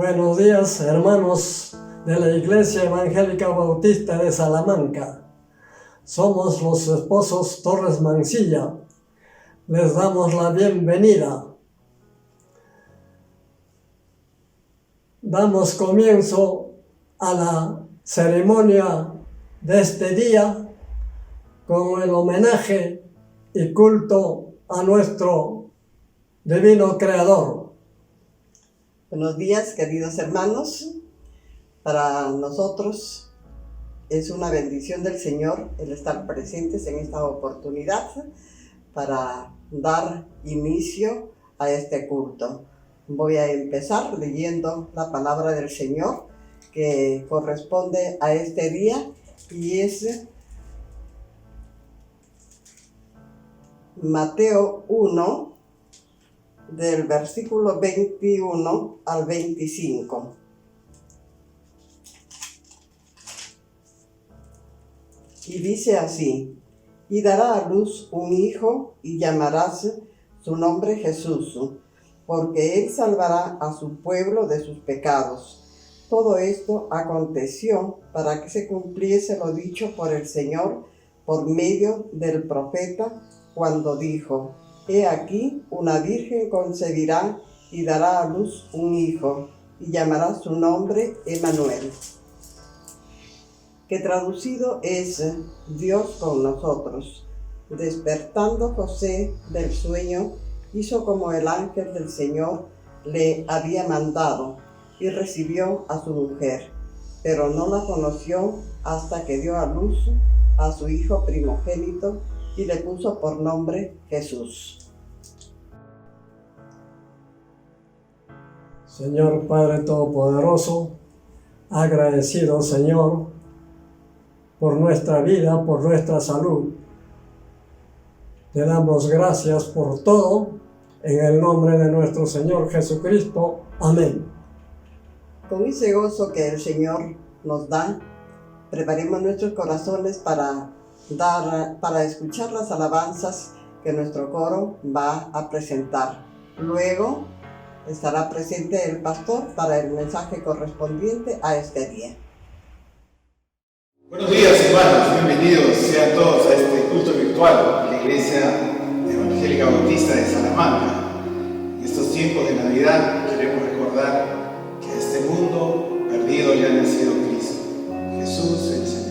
Buenos días, hermanos de la Iglesia Evangélica Bautista de Salamanca. Somos los esposos Torres Mancilla. Les damos la bienvenida. Damos comienzo a la ceremonia de este día con el homenaje y culto a nuestro Divino Creador. Buenos días, queridos hermanos. Para nosotros es una bendición del Señor el estar presentes en esta oportunidad para dar inicio a este culto. Voy a empezar leyendo la palabra del Señor que corresponde a este día y es Mateo 1, del versículo 21 al 25. Y dice así: y dará a luz un hijo y llamarás su nombre Jesús, porque él salvará a su pueblo de sus pecados. Todo esto aconteció para que se cumpliese lo dicho por el Señor por medio del profeta, cuando dijo: he aquí, una virgen concebirá y dará a luz un hijo, y llamará su nombre Emmanuel, que traducido es Dios con nosotros. Despertando José del sueño, hizo como el ángel del Señor le había mandado, y recibió a su mujer, pero no la conoció hasta que dio a luz a su hijo primogénito, y le puso por nombre Jesús. Señor Padre Todopoderoso, agradecido, Señor, por nuestra vida, por nuestra salud. Te damos gracias por todo, en el nombre de nuestro Señor Jesucristo. Amén. Con ese gozo que el Señor nos da, preparemos nuestros corazones para escuchar las alabanzas que nuestro coro va a presentar. Luego estará presente el pastor para el mensaje correspondiente a este día. Buenos días, hermanos, bienvenidos sean todos a este culto virtual de la Iglesia Evangélica Bautista de Salamanca. En estos tiempos de Navidad queremos recordar que a este mundo perdido ya ha nacido Cristo, Jesús el Señor.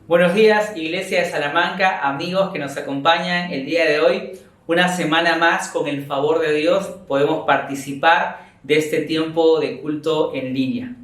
Buenos días, Iglesia de Salamanca, amigos que nos acompañan el día de hoy. Una semana más, con el favor de Dios, podemos participar de este tiempo de culto en línea.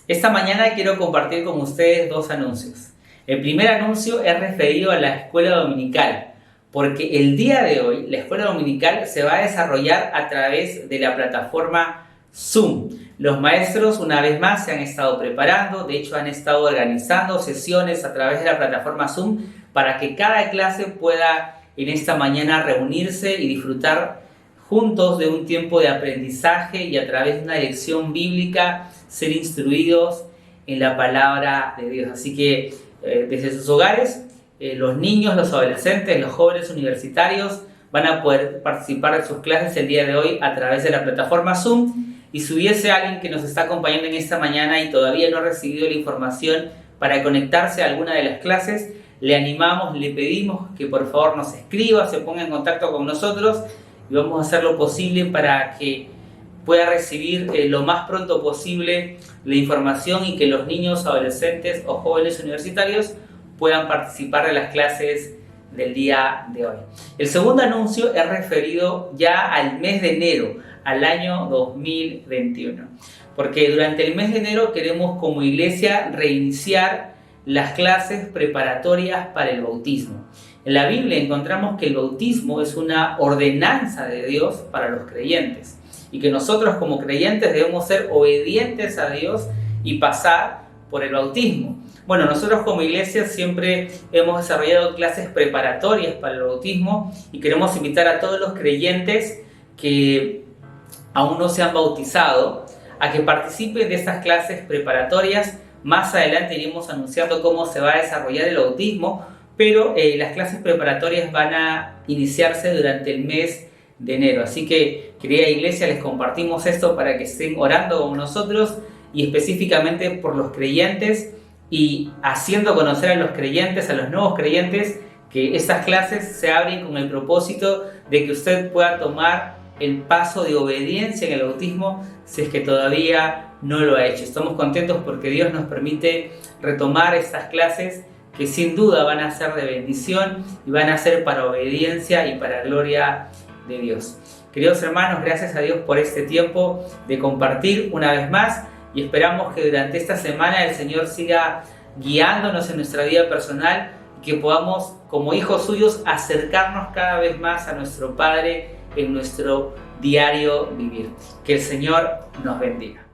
Esta mañana quiero compartir con ustedes dos anuncios. El primer anuncio es referido a la escuela dominical, porque el día de hoy la escuela dominical se va a desarrollar a través de la plataforma Zoom. Los maestros una vez más se han estado preparando, de hecho han estado organizando sesiones a través de la plataforma Zoom para que cada clase pueda en esta mañana reunirse y disfrutar juntos de un tiempo de aprendizaje y a través de una lección bíblica ser instruidos en la palabra de Dios. Así que desde sus hogares, los niños, los adolescentes, los jóvenes universitarios van a poder participar de sus clases el día de hoy a través de la plataforma Zoom. Y si hubiese alguien que nos está acompañando en esta mañana y todavía no ha recibido la información para conectarse a alguna de las clases, le animamos, le pedimos que por favor nos escriba, se ponga en contacto con nosotros y vamos a hacer lo posible para que pueda recibir lo más pronto posible la información y que los niños, adolescentes o jóvenes universitarios puedan participar de las clases del día de hoy. El segundo anuncio es referido ya al mes de enero, al año 2021, porque durante el mes de enero queremos como iglesia reiniciar las clases preparatorias para el bautismo. En la Biblia encontramos que el bautismo es una ordenanza de Dios para los creyentes y que nosotros como creyentes debemos ser obedientes a Dios y pasar por el bautismo. Bueno, nosotros como iglesia siempre hemos desarrollado clases preparatorias para el bautismo y queremos invitar a todos los creyentes que aún no se han bautizado a que participen de estas clases preparatorias. Más adelante iremos anunciando cómo se va a desarrollar el bautismo, pero las clases preparatorias van a iniciarse durante el mes de enero. Así que, querida iglesia, les compartimos esto para que estén orando con nosotros y específicamente por los creyentes y haciendo conocer a los creyentes, a los nuevos creyentes, que estas clases se abren con el propósito de que usted pueda tomar el paso de obediencia en el bautismo si es que todavía no lo ha hecho. Estamos contentos porque Dios nos permite retomar estas clases que sin duda van a ser de bendición y van a ser para obediencia y para gloria de Dios. Queridos hermanos, gracias a Dios por este tiempo de compartir una vez más y esperamos que durante esta semana el Señor siga guiándonos en nuestra vida personal y que podamos, como hijos suyos, acercarnos cada vez más a nuestro Padre en nuestro diario vivir. Que el Señor nos bendiga.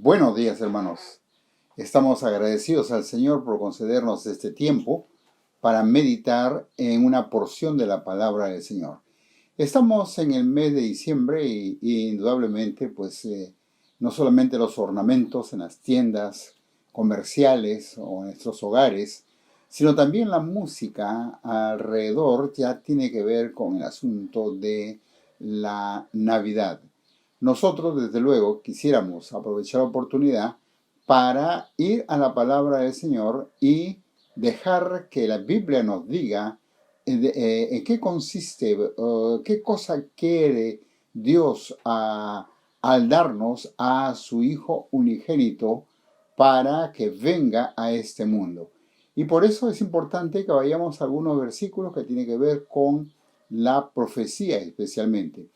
Buenos días, hermanos. Estamos agradecidos al Señor por concedernos este tiempo para meditar en una porción de la palabra del Señor. Estamos en el mes de diciembre y indudablemente, no solamente los ornamentos en las tiendas comerciales o en nuestros hogares, sino también la música alrededor ya tiene que ver con el asunto de la Navidad. Nosotros, desde luego, quisiéramos aprovechar la oportunidad para ir a la palabra del Señor y dejar que la Biblia nos diga en qué consiste, qué cosa quiere Dios al darnos a su Hijo unigénito para que venga a este mundo. Y por eso es importante que vayamos a algunos versículos que tienen que ver con la profecía especialmente.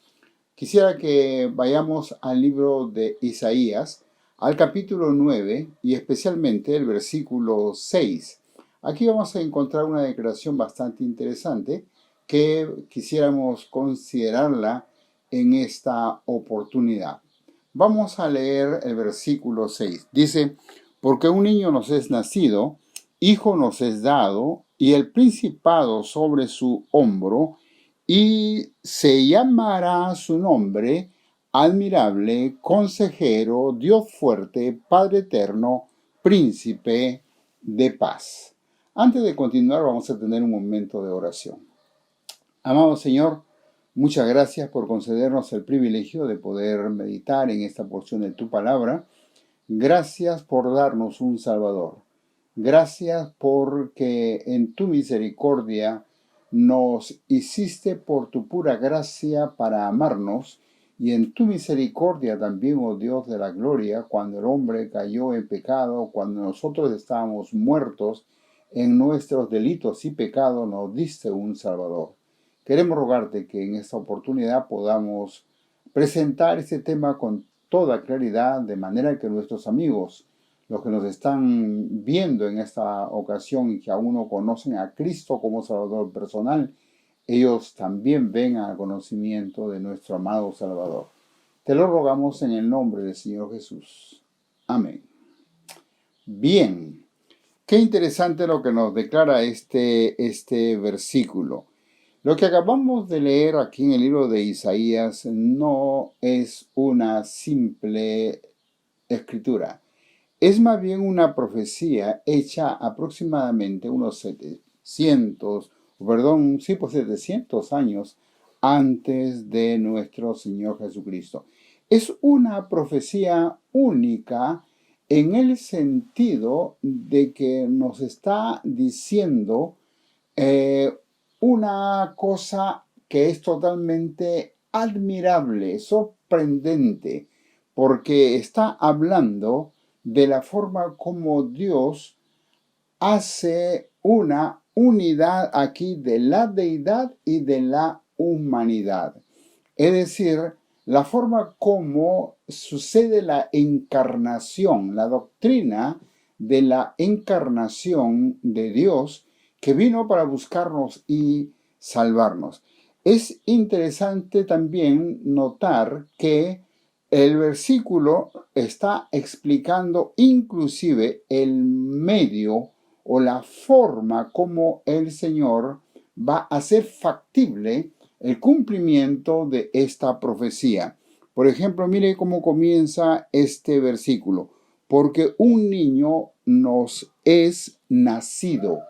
Quisiera que vayamos al libro de Isaías, al capítulo 9 y especialmente el versículo 6. Aquí vamos a encontrar una declaración bastante interesante que quisiéramos considerarla en esta oportunidad. Vamos a leer el versículo 6. Dice, porque un niño nos es nacido, hijo nos es dado, y el principado sobre su hombro, y se llamará su nombre admirable, consejero, Dios fuerte, Padre eterno, príncipe de paz. Antes de continuar, vamos a tener un momento de oración. Amado Señor, muchas gracias por concedernos el privilegio de poder meditar en esta porción de tu palabra. Gracias por darnos un Salvador. Gracias porque en tu misericordia nos hiciste por tu pura gracia para amarnos, y en tu misericordia también, oh Dios de la gloria, cuando el hombre cayó en pecado, cuando nosotros estábamos muertos en nuestros delitos y pecados, nos diste un Salvador. Queremos rogarte que en esta oportunidad podamos presentar este tema con toda claridad, de manera que nuestros amigos, los que nos están viendo en esta ocasión y que aún no conocen a Cristo como Salvador personal, ellos también vengan al conocimiento de nuestro amado Salvador. Te lo rogamos en el nombre del Señor Jesús. Amén. Bien, qué interesante lo que nos declara este versículo. Lo que acabamos de leer aquí en el libro de Isaías no es una simple escritura. Es más bien una profecía hecha aproximadamente unos 700 años antes de nuestro Señor Jesucristo. Es una profecía única en el sentido de que nos está diciendo una cosa que es totalmente admirable, sorprendente, porque está hablando de la forma como Dios hace una unidad aquí de la deidad y de la humanidad. Es decir, la forma como sucede la encarnación, la doctrina de la encarnación de Dios que vino para buscarnos y salvarnos. Es interesante también notar que el versículo está explicando inclusive el medio o la forma como el Señor va a hacer factible el cumplimiento de esta profecía. Por ejemplo, mire cómo comienza este versículo. Porque un niño nos es nacido.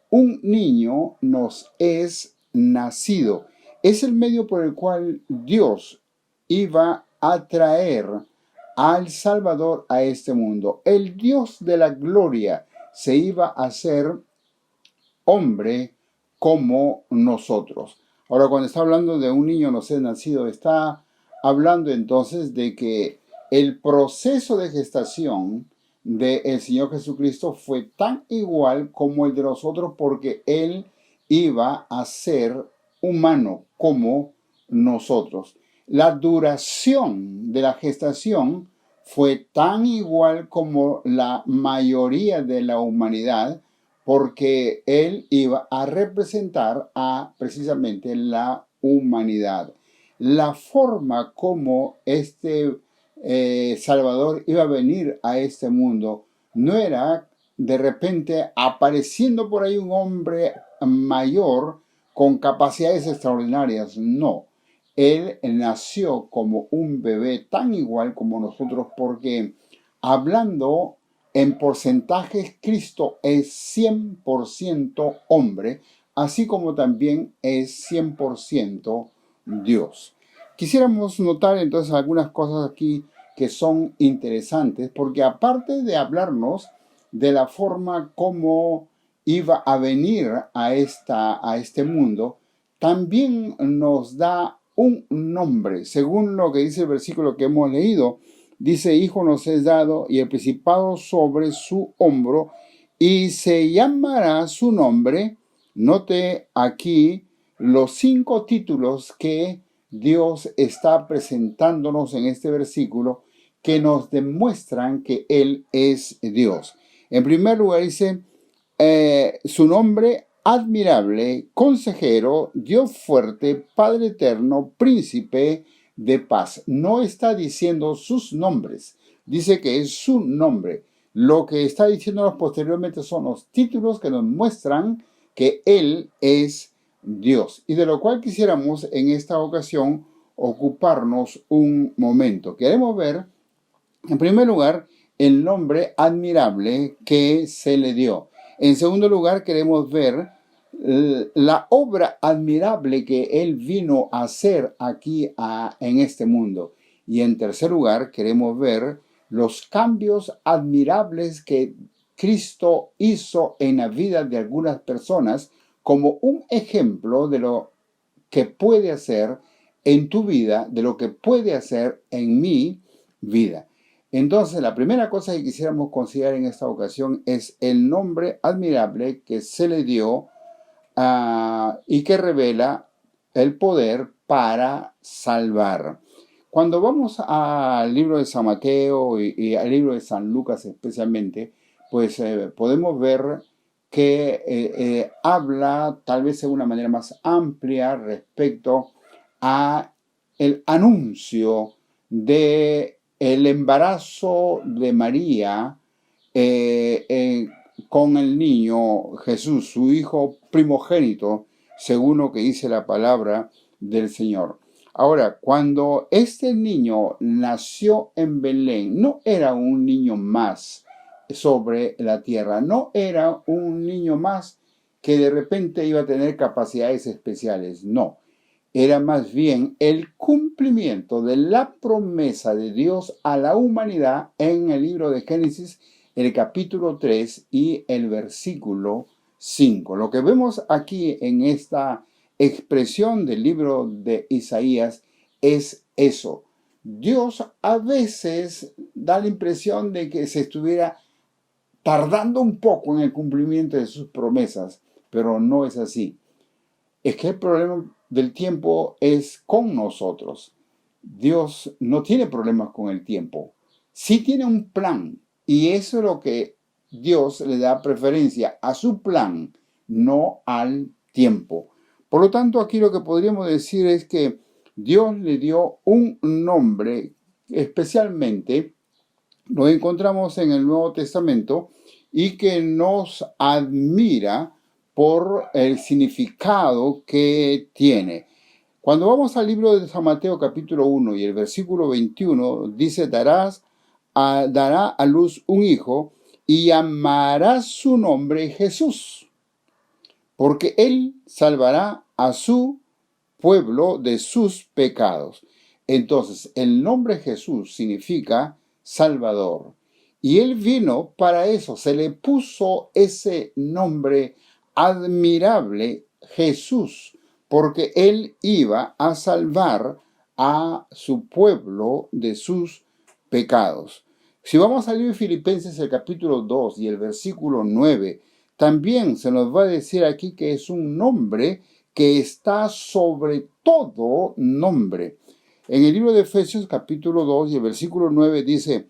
Un niño nos es nacido. Es el medio por el cual Dios iba a traer al Salvador a este mundo. El Dios de la gloria se iba a hacer hombre como nosotros. Ahora, cuando está hablando de un niño nos es nacido, está hablando entonces de que el proceso de gestación del Señor Jesucristo fue tan igual como el de nosotros, porque Él iba a ser humano como nosotros. La duración de la gestación fue tan igual como la mayoría de la humanidad, porque Él iba a representar a precisamente la humanidad. La forma como este Salvador iba a venir a este mundo no era de repente apareciendo por ahí un hombre mayor con capacidades extraordinarias. No, Él nació como un bebé tan igual como nosotros, porque hablando en porcentajes, Cristo es 100% hombre, así como también es 100% Dios. Quisiéramos notar entonces algunas cosas aquí que son interesantes, porque aparte de hablarnos de la forma como iba a venir a este mundo, también nos da un nombre. Según lo que dice el versículo que hemos leído, dice, hijo nos es dado y el principado sobre su hombro y se llamará su nombre. Note aquí los 5 títulos que Dios está presentándonos en este versículo que nos demuestran que Él es Dios. En primer lugar dice, su nombre admirable, consejero, Dios fuerte, Padre eterno, príncipe de paz. No está diciendo sus nombres, dice que es su nombre. Lo que está diciéndonos posteriormente son los títulos que nos muestran que Él es Dios, y de lo cual quisiéramos en esta ocasión ocuparnos un momento. Queremos ver, en primer lugar, el nombre admirable que se le dio. En segundo lugar, queremos ver la obra admirable que Él vino a hacer aquí en este mundo. Y en tercer lugar, queremos ver los cambios admirables que Cristo hizo en la vida de algunas personas como un ejemplo de lo que puede hacer en tu vida, de lo que puede hacer en mi vida. Entonces, la primera cosa que quisiéramos considerar en esta ocasión es el nombre admirable que se le dio y que revela el poder para salvar. Cuando vamos al libro de San Mateo y al libro de San Lucas especialmente, pues podemos ver que habla tal vez de una manera más amplia respecto a el anuncio de el embarazo de María con el niño Jesús, su hijo primogénito, según lo que dice la palabra del Señor. Ahora, cuando este niño nació en Belén, no era un niño más sobre la tierra, no era un niño más que de repente iba a tener capacidades especiales, no. Era más bien el cumplimiento de la promesa de Dios a la humanidad en el libro de Génesis, el capítulo 3 y el versículo 5. Lo que vemos aquí en esta expresión del libro de Isaías es eso. Dios a veces da la impresión de que se estuviera tardando un poco en el cumplimiento de sus promesas, pero no es así. Es que el problema del tiempo es con nosotros. Dios no tiene problemas con el tiempo. Sí tiene un plan, y eso es lo que Dios le da preferencia a su plan, no al tiempo. Por lo tanto, aquí lo que podríamos decir es que Dios le dio un nombre, especialmente lo encontramos en el Nuevo Testamento, y que nos admira por el significado que tiene. Cuando vamos al libro de San Mateo capítulo 1 y el versículo 21, dice, dará a luz un hijo y llamará su nombre Jesús, porque él salvará a su pueblo de sus pecados. Entonces, el nombre Jesús significa Salvador. Y él vino para eso, se le puso ese nombre admirable, Jesús, porque él iba a salvar a su pueblo de sus pecados. Si vamos al libro de Filipenses, el capítulo 2 y el versículo 9, también se nos va a decir aquí que es un nombre que está sobre todo nombre. En el libro de Efesios, capítulo 2 y el versículo 9 dice,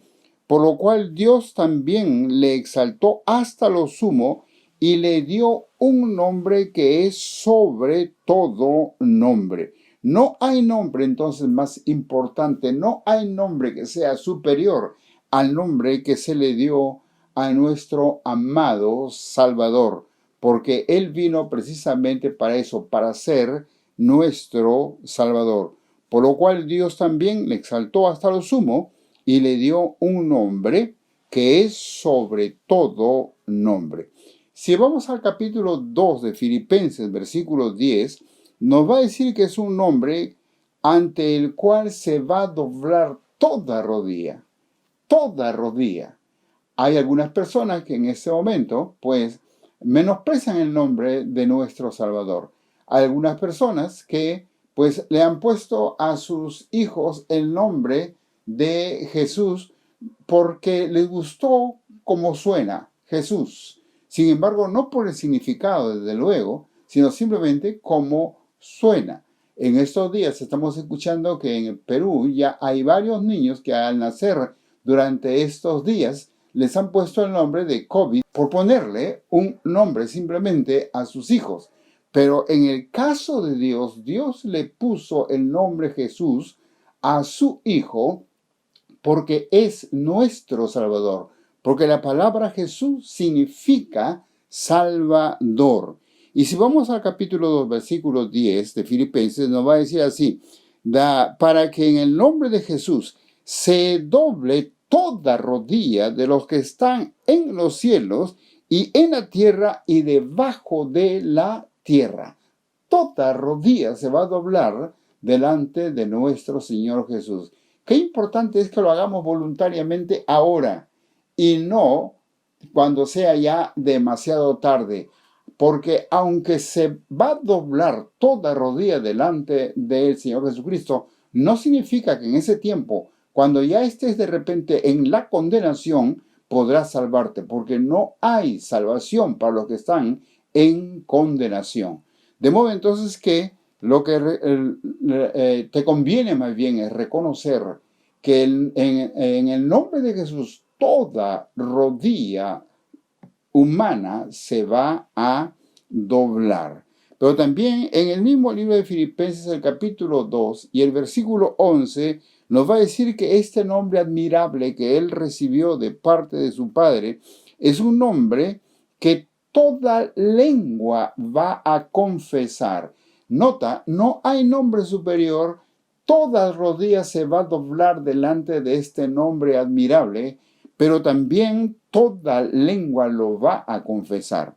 por lo cual Dios también le exaltó hasta lo sumo y le dio un nombre que es sobre todo nombre. No hay nombre entonces más importante, no hay nombre que sea superior al nombre que se le dio a nuestro amado Salvador, porque Él vino precisamente para eso, para ser nuestro Salvador. Por lo cual Dios también le exaltó hasta lo sumo y le dio un nombre que es sobre todo nombre. Si vamos al capítulo 2 de Filipenses, versículo 10, nos va a decir que es un nombre ante el cual se va a doblar toda rodilla. Toda rodilla. Hay algunas personas que en este momento, pues, menosprecian el nombre de nuestro Salvador. Hay algunas personas que pues le han puesto a sus hijos el nombre de Jesús porque les gustó cómo suena Jesús. Sin embargo, no por el significado, desde luego, sino simplemente cómo suena. En estos días estamos escuchando que en Perú ya hay varios niños que al nacer durante estos días les han puesto el nombre de COVID por ponerle un nombre simplemente a sus hijos. Pero en el caso de Dios, Dios le puso el nombre Jesús a su hijo porque es nuestro Salvador. Porque la palabra Jesús significa Salvador. Y si vamos al capítulo 2, versículo 10 de Filipenses, nos va a decir así: para que en el nombre de Jesús se doble toda rodilla de los que están en los cielos y en la tierra y debajo de la tierra. Toda rodilla se va a doblar delante de nuestro Señor Jesús. Qué importante es que lo hagamos voluntariamente ahora y no cuando sea ya demasiado tarde. Porque aunque se va a doblar toda rodilla delante del Señor Jesucristo, no significa que en ese tiempo, cuando ya estés de repente en la condenación, podrás salvarte, porque no hay salvación para los que están en condenación. De modo entonces que lo que te conviene más bien es reconocer que en el nombre de Jesús toda rodilla humana se va a doblar. Pero también en el mismo libro de Filipenses, el capítulo 2 y el versículo 11, nos va a decir que este nombre admirable que él recibió de parte de su Padre es un nombre que toda lengua va a confesar. Nota, no hay nombre superior, toda rodilla se va a doblar delante de este nombre admirable, pero también toda lengua lo va a confesar.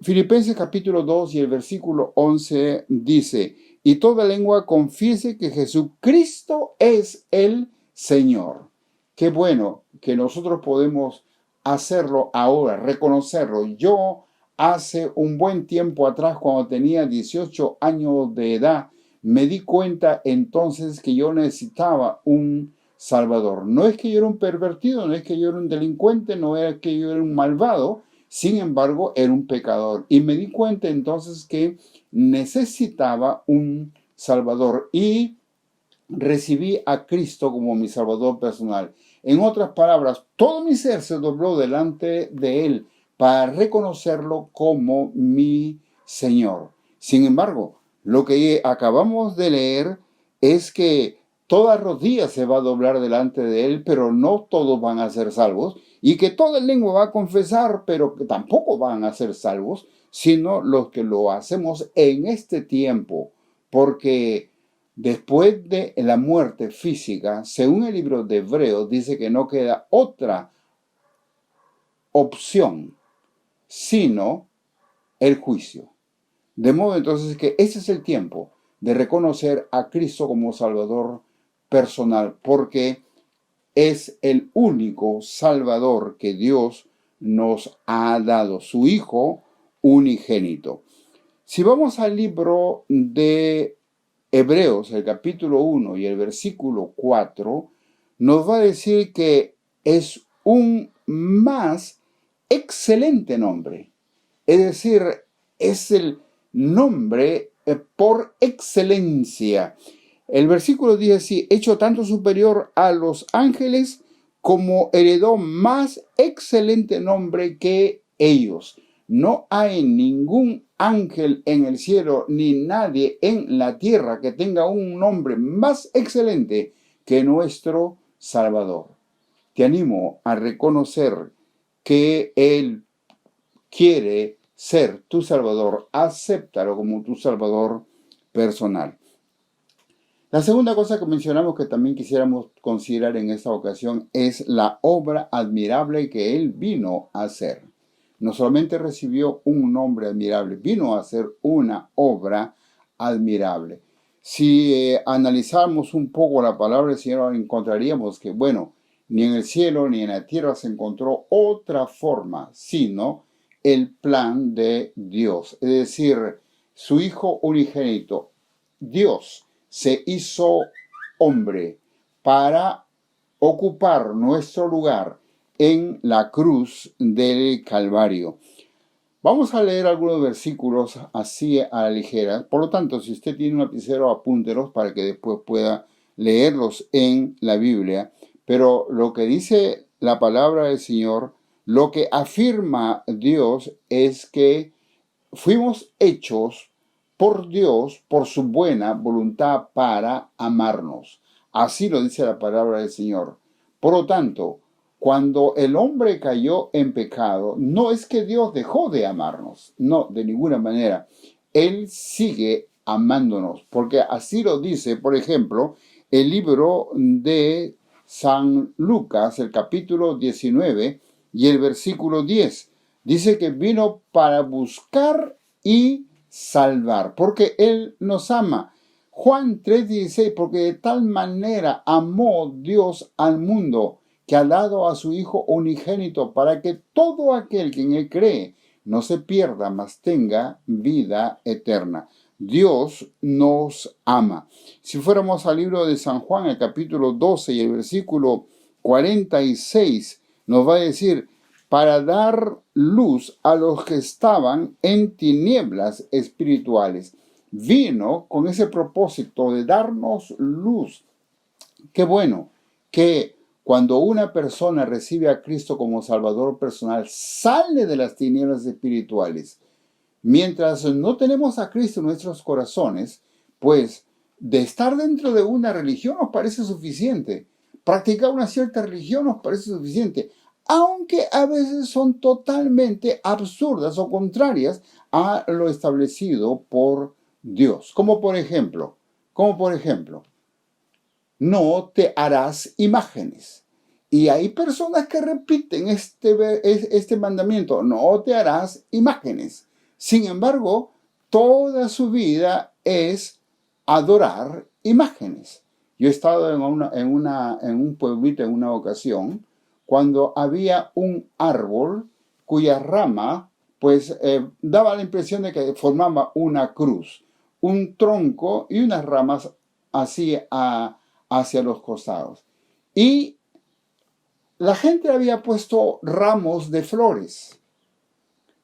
Filipenses capítulo 2 y el versículo 11 dice: y toda lengua confiese que Jesucristo es el Señor. Qué bueno que nosotros podemos hacerlo ahora, reconocerlo. Yo hace un buen tiempo atrás, cuando tenía 18 años de edad, me di cuenta entonces que yo necesitaba un Salvador. No es que yo era un pervertido, no es que yo era un delincuente, no es que yo era un malvado, sin embargo, era un pecador. Y me di cuenta entonces que necesitaba un Salvador y recibí a Cristo como mi Salvador personal. En otras palabras, todo mi ser se dobló delante de Él para reconocerlo como mi Señor. Sin embargo, lo que acabamos de leer es que toda rodilla se va a doblar delante de Él, pero no todos van a ser salvos, y que toda lengua va a confesar, pero que tampoco van a ser salvos, sino los que lo hacemos en este tiempo, porque después de la muerte física, según el libro de Hebreos, dice que no queda otra opción, sino el juicio. De modo entonces que ese es el tiempo de reconocer a Cristo como Salvador personal, porque es el único Salvador que Dios nos ha dado, su Hijo unigénito. Si vamos al libro de Hebreos, el capítulo 1 y el versículo 4, nos va a decir que es un más excelente nombre. Es decir, es el nombre por excelencia. El versículo dice así: hecho tanto superior a los ángeles como heredó más excelente nombre que ellos. No hay ningún ángel en el cielo ni nadie en la tierra que tenga un nombre más excelente que nuestro Salvador. Te animo a reconocer que Él quiere ser tu Salvador. Acéptalo como tu Salvador personal. La segunda cosa que mencionamos que también quisiéramos considerar en esta ocasión es la obra admirable que Él vino a hacer. No solamente recibió un nombre admirable, vino a hacer una obra admirable. Si analizamos un poco la palabra del Señor, encontraríamos que, bueno, ni en el cielo ni en la tierra se encontró otra forma, sino el plan de Dios. Es decir, su Hijo unigénito, Dios se hizo hombre para ocupar nuestro lugar en la cruz del Calvario. Vamos a leer algunos versículos así a la ligera. Por lo tanto, si usted tiene un lapicero, apúntelos para que después pueda leerlos en la Biblia. Pero lo que dice la palabra del Señor, lo que afirma Dios es que fuimos hechos por Dios, por su buena voluntad para amarnos. Así lo dice la palabra del Señor. Por lo tanto, cuando el hombre cayó en pecado, no es que Dios dejó de amarnos, no, de ninguna manera. Él sigue amándonos, porque así lo dice, por ejemplo, el libro de San Lucas, el capítulo 19 y el versículo 10. Dice que vino para buscar y salvar, porque Él nos ama. Juan 3:16, porque de tal manera amó Dios al mundo, que ha dado a su Hijo unigénito, para que todo aquel que en Él cree no se pierda, mas tenga vida eterna. Dios nos ama. Si fuéramos al libro de San Juan, el capítulo 12 y el versículo 46, nos va a decir, para dar luz a los que estaban en tinieblas espirituales. Vino con ese propósito de darnos luz. Qué bueno que cuando una persona recibe a Cristo como Salvador personal, sale de las tinieblas espirituales. Mientras no tenemos a Cristo en nuestros corazones, pues de estar dentro de una religión nos parece suficiente. Practicar una cierta religión nos parece suficiente, aunque a veces son totalmente absurdas o contrarias a lo establecido por Dios. Como por ejemplo, no te harás imágenes. Y hay personas que repiten este mandamiento, no te harás imágenes. Sin embargo, toda su vida es adorar imágenes. Yo he estado en un pueblito en una ocasión cuando había un árbol cuya rama pues daba la impresión de que formaba una cruz, un tronco y unas ramas así hacia los costados. Y la gente había puesto ramos de flores.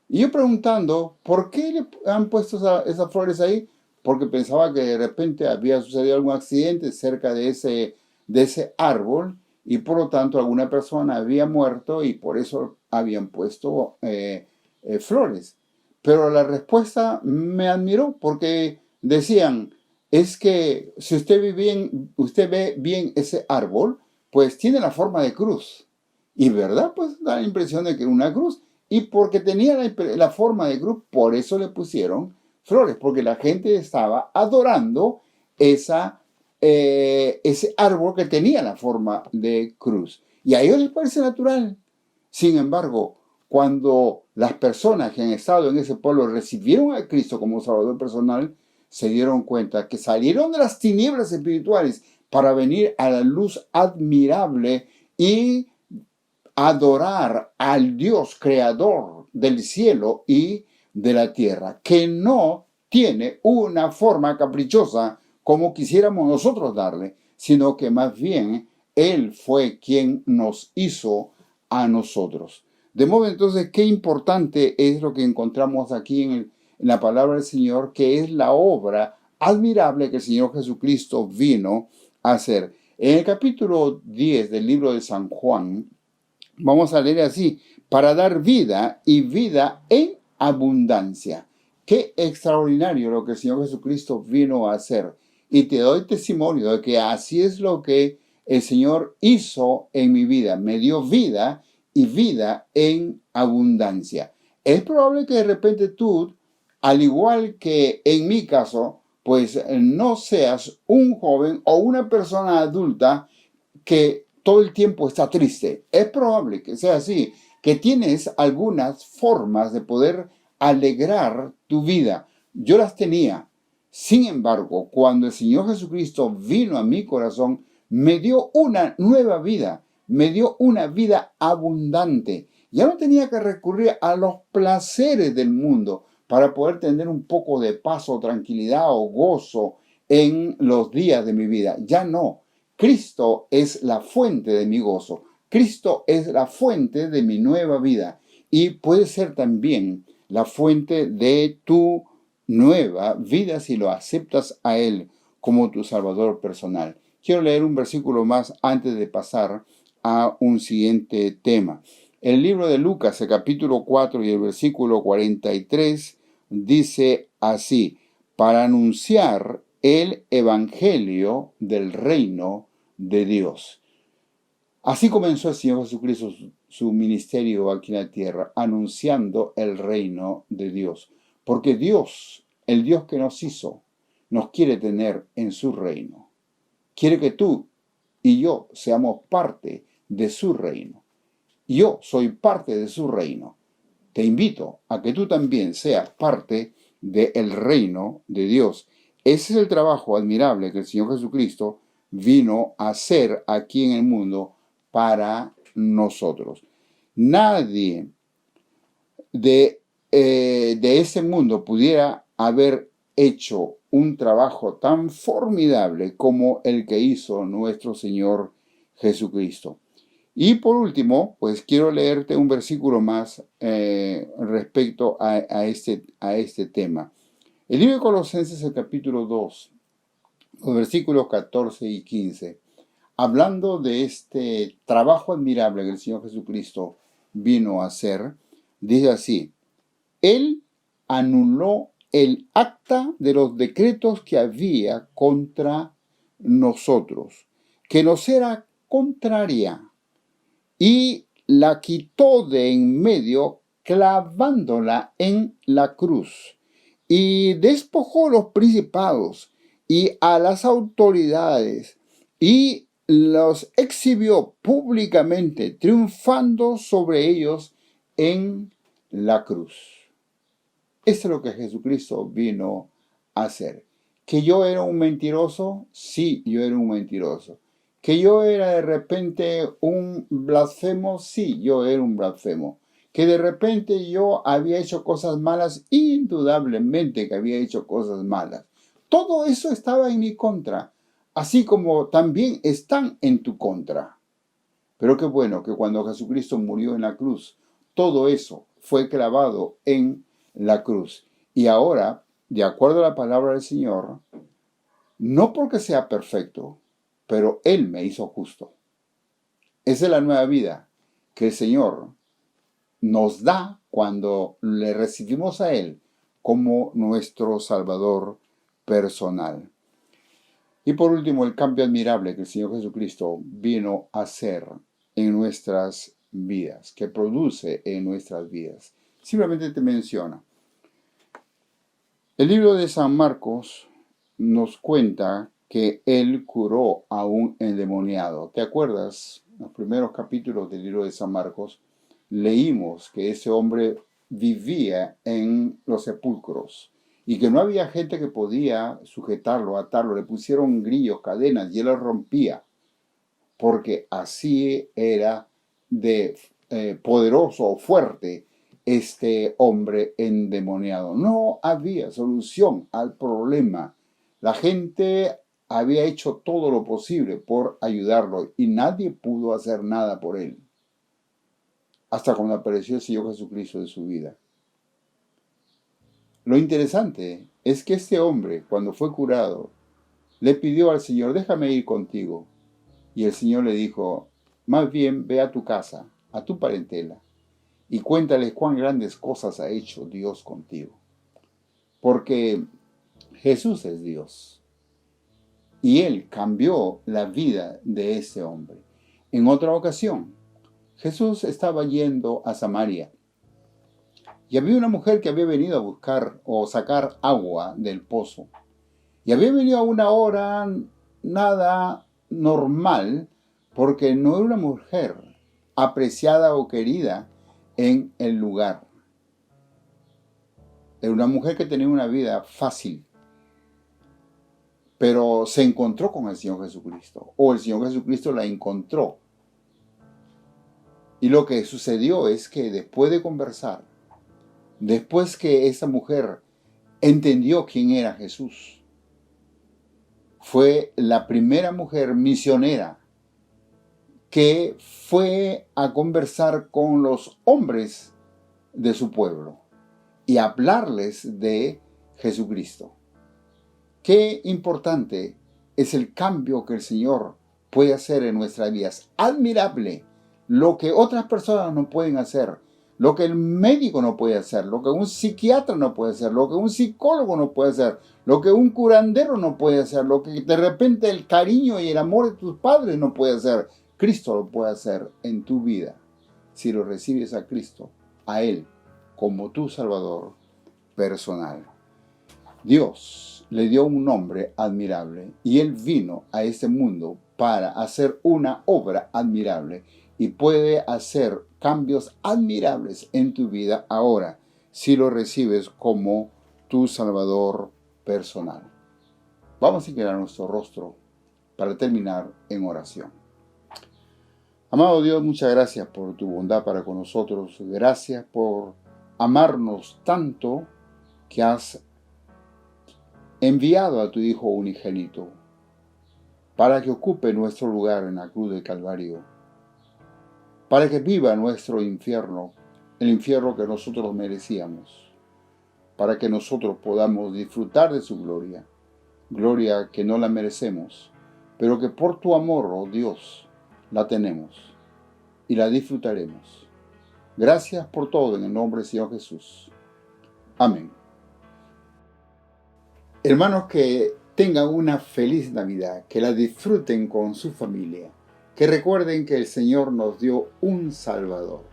Y yo preguntando, ¿por qué le han puesto esas flores ahí? Porque pensaba que de repente había sucedido algún accidente cerca de ese árbol y por lo tanto alguna persona había muerto y por eso habían puesto flores. Pero la respuesta me admiró porque decían, es que si usted ve bien ese árbol, pues tiene la forma de cruz. Y verdad, pues da la impresión de que era una cruz. Y porque tenía la forma de cruz, por eso le pusieron flores, porque la gente estaba adorando ese árbol que tenía la forma de cruz. Y a ellos les parece natural. Sin embargo, cuando las personas que han estado en ese pueblo recibieron a Cristo como Salvador personal, se dieron cuenta que salieron de las tinieblas espirituales para venir a la luz admirable y adorar al Dios creador del cielo y de la tierra, que no tiene una forma caprichosa como quisiéramos nosotros darle, sino que más bien Él fue quien nos hizo a nosotros. De modo entonces, qué importante es lo que encontramos aquí en la palabra del Señor, que es la obra admirable que el Señor Jesucristo vino a hacer. En el capítulo 10 del libro de San Juan, vamos a leer así, para dar vida y vida en abundancia. Qué extraordinario lo que el Señor Jesucristo vino a hacer. Y te doy testimonio de que así es lo que el Señor hizo en mi vida. Me dio vida y vida en abundancia. Es probable que de repente tú, al igual que en mi caso, pues no seas un joven o una persona adulta que todo el tiempo está triste. Es probable que sea así, que tienes algunas formas de poder alegrar tu vida. Yo las tenía. Sin embargo, cuando el Señor Jesucristo vino a mi corazón, me dio una nueva vida, me dio una vida abundante. Ya no tenía que recurrir a los placeres del mundo para poder tener un poco de paz o tranquilidad o gozo en los días de mi vida. Ya no. Cristo es la fuente de mi gozo. Cristo es la fuente de mi nueva vida. Y puede ser también la fuente de tu nueva vida si lo aceptas a Él como tu Salvador personal. Quiero leer un versículo más antes de pasar a un siguiente tema. El libro de Lucas, el capítulo 4 y el versículo 43, dice así: para anunciar el evangelio del reino de Dios. Así comenzó el Señor Jesucristo su ministerio aquí en la tierra, anunciando el reino de Dios. Porque Dios, el Dios que nos hizo, nos quiere tener en su reino. Quiere que tú y yo seamos parte de su reino. Yo soy parte de su reino. Te invito a que tú también seas parte del reino de Dios. Ese es el trabajo admirable que el Señor Jesucristo vino a hacer aquí en el mundo para nosotros. Nadie de ese mundo pudiera haber hecho un trabajo tan formidable como el que hizo nuestro Señor Jesucristo. Y por último, pues quiero leerte un versículo más respecto a este tema. El libro de Colosenses, el capítulo 2, los versículos 14 y 15, hablando de este trabajo admirable que el Señor Jesucristo vino a hacer, dice así: Él anuló el acta de los decretos que había contra nosotros, que nos era contraria, y la quitó de en medio, clavándola en la cruz, y despojó los principados y a las autoridades, y los exhibió públicamente, triunfando sobre ellos en la cruz. Esto es lo que Jesucristo vino a hacer. ¿Que yo era un mentiroso? Sí, yo era un mentiroso. ¿Que yo era de repente un blasfemo? Sí, yo era un blasfemo. ¿Que de repente yo había hecho cosas malas? Indudablemente que había hecho cosas malas. Todo eso estaba en mi contra, así como también están en tu contra. Pero qué bueno que cuando Jesucristo murió en la cruz, todo eso fue clavado en la cruz. Y ahora, de acuerdo a la palabra del Señor, no porque sea perfecto, pero Él me hizo justo. Esa es la nueva vida que el Señor nos da cuando le recibimos a Él como nuestro Salvador personal. Y por último, el cambio admirable que el Señor Jesucristo vino a hacer en nuestras vidas, que produce en nuestras vidas. Simplemente te menciona. El libro de San Marcos nos cuenta que Él curó a un endemoniado. ¿Te acuerdas? En los primeros capítulos del libro de San Marcos leímos que ese hombre vivía en los sepulcros y que no había gente que podía sujetarlo, atarlo. Le pusieron grillos, cadenas y él los rompía, porque así era de poderoso o fuerte este hombre endemoniado. No había solución al problema. La gente había hecho todo lo posible por ayudarlo y nadie pudo hacer nada por él. Hasta cuando apareció el Señor Jesucristo en su vida. Lo interesante es que este hombre, cuando fue curado, le pidió al Señor: déjame ir contigo. Y el Señor le dijo: más bien ve a tu casa, a tu parentela, y cuéntales cuán grandes cosas ha hecho Dios contigo. Porque Jesús es Dios. Y Él cambió la vida de ese hombre. En otra ocasión, Jesús estaba yendo a Samaria. Y había una mujer que había venido a buscar o sacar agua del pozo. Y había venido a una hora nada normal, porque no era una mujer apreciada o querida en el lugar. Era una mujer que tenía una vida fácil, pero se encontró con el Señor Jesucristo, o el Señor Jesucristo la encontró. Y lo que sucedió es que después de conversar, después que esa mujer entendió quién era Jesús, fue la primera mujer misionera que fue a conversar con los hombres de su pueblo y hablarles de Jesucristo. Qué importante es el cambio que el Señor puede hacer en nuestras vidas. Admirable lo que otras personas no pueden hacer, lo que el médico no puede hacer, lo que un psiquiatra no puede hacer, lo que un psicólogo no puede hacer, lo que un curandero no puede hacer, lo que de repente el cariño y el amor de tus padres no puede hacer. Cristo lo puede hacer en tu vida si lo recibes a Cristo, a Él, como tu Salvador personal. Dios le dio un nombre admirable y Él vino a este mundo para hacer una obra admirable y puede hacer cambios admirables en tu vida ahora si lo recibes como tu Salvador personal. Vamos a inclinar nuestro rostro para terminar en oración. Amado Dios, muchas gracias por tu bondad para con nosotros. Gracias por amarnos tanto que has enviado a tu Hijo unigénito para que ocupe nuestro lugar en la cruz del Calvario, para que viva nuestro infierno, el infierno que nosotros merecíamos, para que nosotros podamos disfrutar de su gloria, gloria que no la merecemos, pero que por tu amor, oh Dios, la tenemos y la disfrutaremos. Gracias por todo en el nombre del Señor Jesús. Amén. Hermanos, que tengan una feliz Navidad, que la disfruten con su familia, que recuerden que el Señor nos dio un Salvador,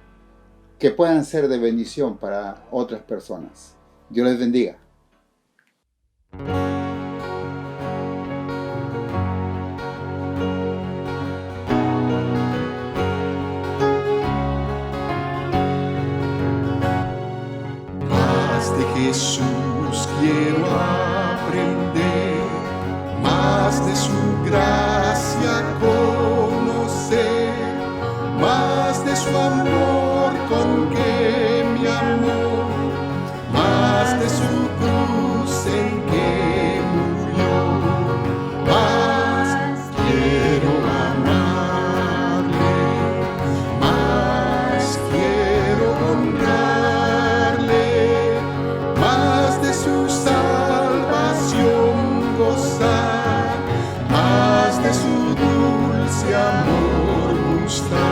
que puedan ser de bendición para otras personas. Dios les bendiga. Más de Jesús quiero aprender, más de su gracia conocer, más de su amor con que me amó, más de su cruz en que murió, más quiero amarle, más quiero honrarle, más de su salvación gozar, más de su dulce amor gustar.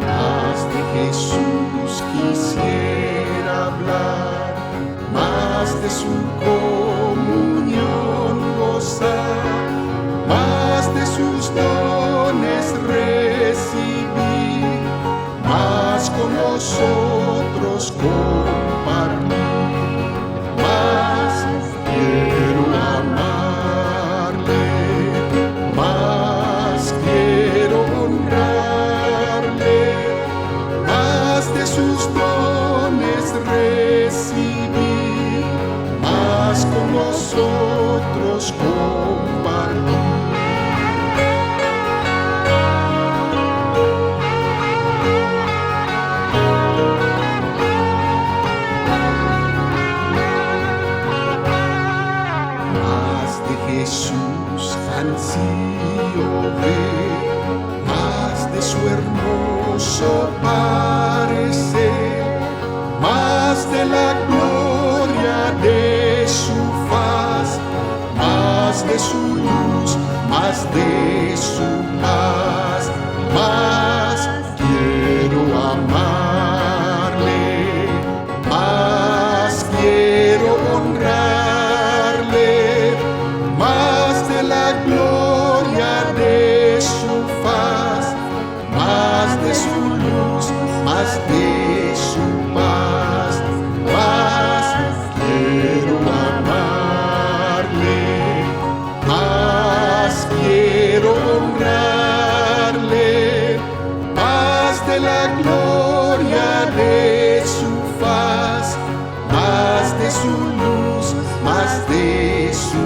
Más de Jesús quisiera hablar, más de su comunión gozar, más de sus dones recibir, más con nosotros compartir. Más quiero amarle, más quiero honrarle, más de sus dones recibir, más con nosotros compartir. Más de Jesús ansío ver, más de su hermoso parecer, más de la gloria de su faz, más de su luz, más de su paz, más quiero amarle, más quiero honrarle, más de la gloria de su faz, más de su luz, más de su paz, más quiero amarle, más quiero honrarle, más de la gloria de su faz, más de su luz, más de su